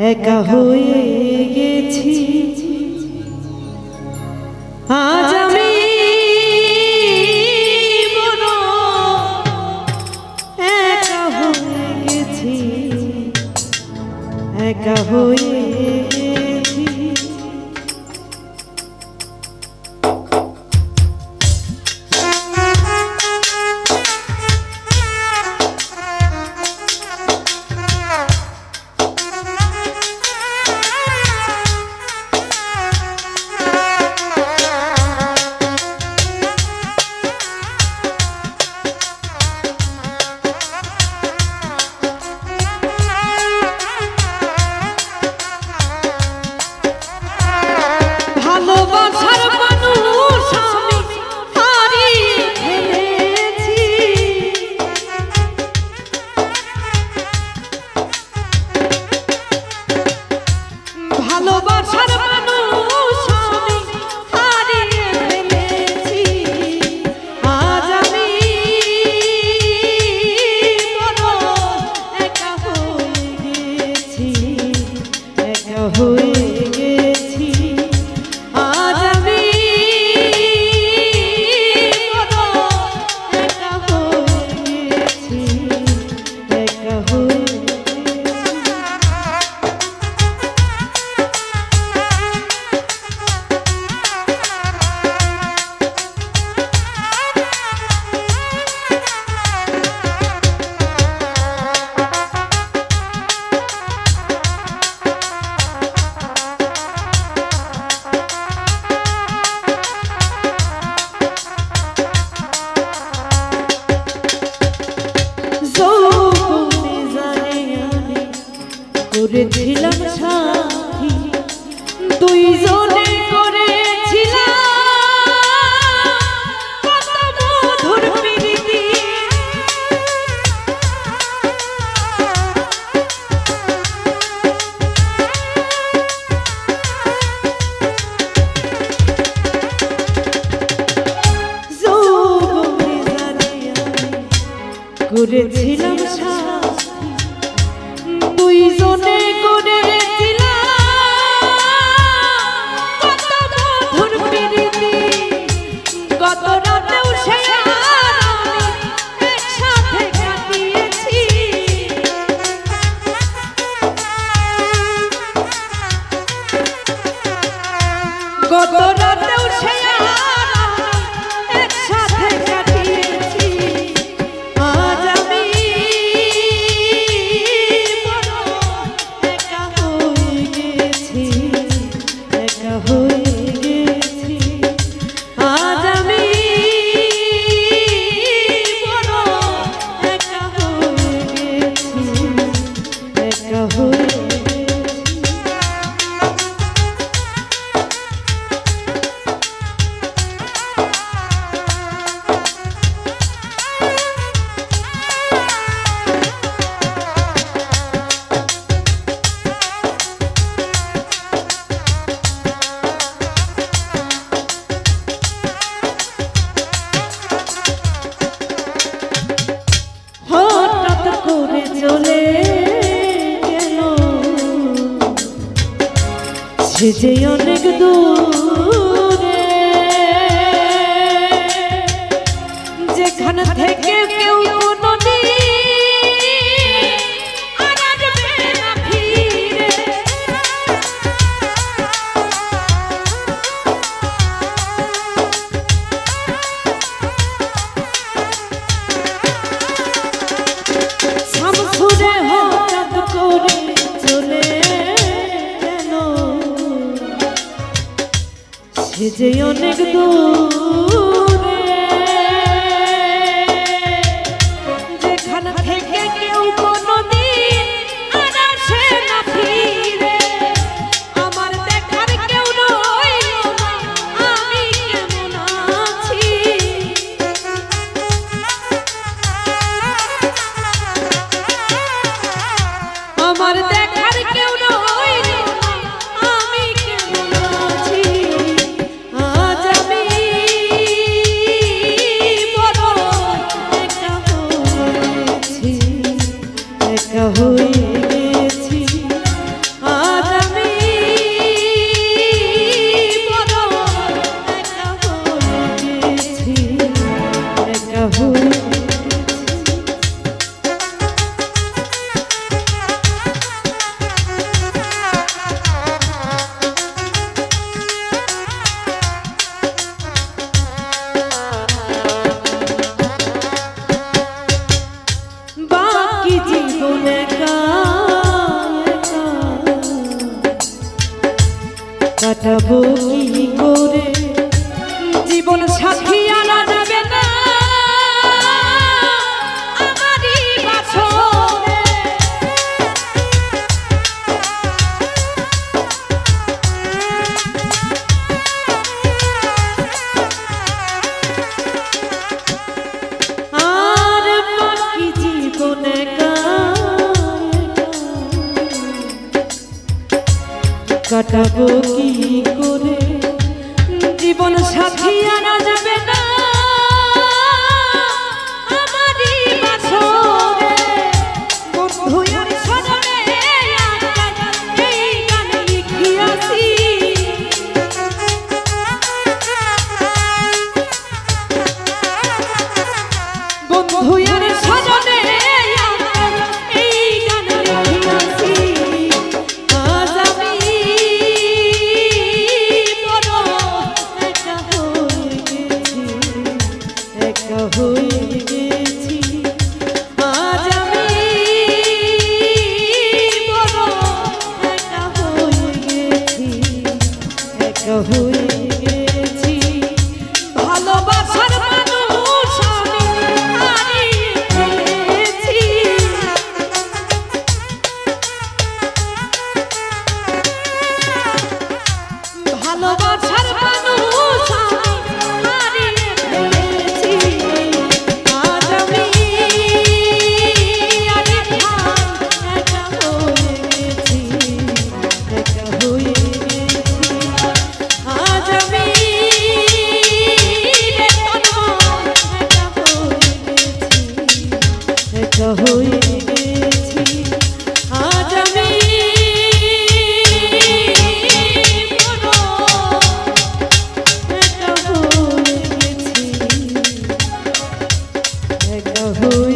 একা হয়ে গেছি আজ আমি বড় একা হয়ে গেছি একা হয়ে গেছি করেছিলাম সাথী দুইজনে করেছিলাম কত মধুর প্রীতি যৌবনে জানি আমি করেছিলাম সাথী দুইজনে করেছিলাম কত মধুর প্রীতি গত রাতেও সে একসাথে কাটিয়েছি গত রাতেও সে একসাথে কাটিয়েছি আজ আমি চলে গেল সে যে অনেক দূরে যেখান থেকে কেউ কোনোদিন আর আসবে না ফিরে শামসুরে হঠাৎ করে চলে গেল সে যে অনেক দূরে যেখান থেকে কেউ কোনোদিন আর আসে না ফিরে আমার দেখার কেউ রইল না আমি কেমন আছি আমার দেখার কেউ রইল না আমি কেমন আছি আজ আমি বাকি জীবনে কাটাবো কি করে জীবন সাথী আনা যাবে না আমারই বাছরে আর বাকি জীবনে কাটাবো কি করে জীবন সাথী আনা যাবে না আমারই বাছরে বন্ধু আর সজনে এই গান লিখিয়াছি বন্ধু আর সজনে এই গান লিখিয়াছি আজ আমি বড় একা হয়ে গেছি আজ আমি বড় একা হয়ে গেছি ভালোবাসার মানুষ আমি হারিয়ে ফেলেছি ভালোবাসার মানুষ আমি হারিয়ে ফেলেছি আজ আমি একা হয়ে গেছি আজ আমি একা হয়ে গেছি আজ আমি একা হয়ে